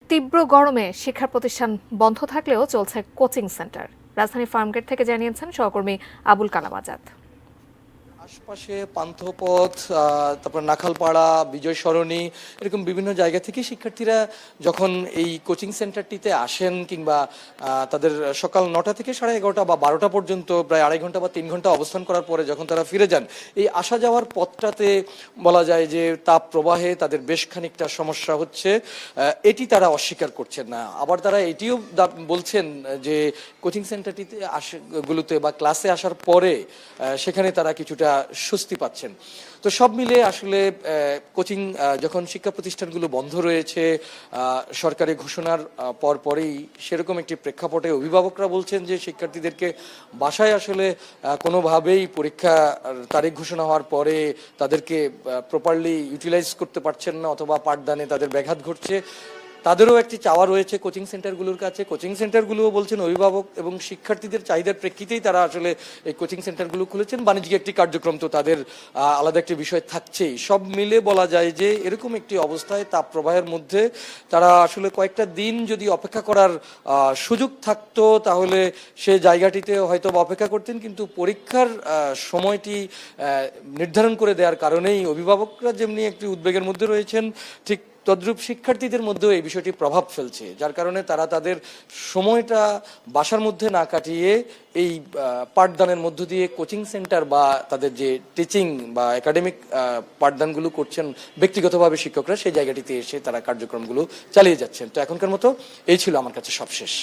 তীব্র গরমে শিক্ষা প্রতিষ্ঠান বন্ধ থাকলেও চলছে কোচিং সেন্টার। রাজধানী ফার্মগেট থেকে জানিয়েছেন সহকর্মী আবুল কালাম আজাদ। আশপাশে পান্থপথ, তারপর নাখালপাড়া, বিজয় সরণি, এরকম বিভিন্ন জায়গা থেকে শিক্ষার্থীরা যখন এই কোচিং সেন্টারটিতে আসেন কিংবা তাদের সকাল 9টা থেকে 11:30 বা 12টা পর্যন্ত প্রায় 2.5 ঘন্টা বা 3 ঘন্টা অবস্থান করার পরে যখন তারা ফিরে যান, এই আসা যাওয়ার পথটাতে বলা যায় যে তাপ প্রবাহে তাদের বেশ খানিকটা সমস্যা হচ্ছে। এটি তারা অস্বীকার করছেন না। আবার তারা এটিও বলছেন যে কোচিং সেন্টারটিতে গুলোতে বা ক্লাসে আসার পরে সেখানে তারা কিছুটা স্বস্তি পাচ্ছেন। তো সব মিলে আসলে কোচিং যখন শিক্ষা প্রতিষ্ঠানগুলো বন্ধ রয়েছে, সরকারি ঘোষণার পরেই সেরকম একটি প্রেক্ষাপটে অভিভাবকরা বলছেন যে শিক্ষার্থীদেরকে বাসায় আসলে কোনোভাবেই পরীক্ষা তারিখ ঘোষণা হওয়ার পরে তাদেরকে প্রপারলি ইউটিলাইজ করতে পারছেন না, অথবা পাঠদানে তাদের ব্যাঘাত ঘটছে। তাদেরও একটি চাওয়া রয়েছে কোচিং সেন্টারগুলোর কাছে। কোচিং সেন্টারগুলোও বলছেন অভিভাবক এবং শিক্ষার্থীদের চাহিদার প্রেক্ষিতেই তারা আসলে এই কোচিং সেন্টারগুলো খুলেছেন। বাণিজ্যিক একটি কার্যক্রম তো তাদের আলাদা একটি বিষয় থাকছেই। সব মিলে বলা যায় যে এরকম একটি অবস্থায় তাপ প্রবাহের মধ্যে তারা আসলে কয়েকটা দিন যদি অপেক্ষা করার সুযোগ থাকতো তাহলে সে জায়গাটিতে হয়তো অপেক্ষা করতেন, কিন্তু পরীক্ষার সময়টি নির্ধারণ করে দেওয়ার কারণেই অভিভাবকরা যেমনি একটি উদ্বেগের মধ্যে রয়েছেন, ঠিক তদ্রূপ শিক্ষার্থীদের মধ্যেও এই বিষয়টি প্রভাব ফেলছে, যার কারণে তারা তাদের সময়টা বাসার মধ্যে না কাটিয়ে এই পাঠদানের মধ্য দিয়ে কোচিং সেন্টার বা তাদের যে টিচিং বা একাডেমিক পাঠদানগুলো করছেন ব্যক্তিগতভাবে শিক্ষকরা, সেই জায়গাটিতে এসে তারা কার্যক্রমগুলো চালিয়ে যাচ্ছেন। তো এখনকার মতো এই ছিল আমার কাছে সবশেষ।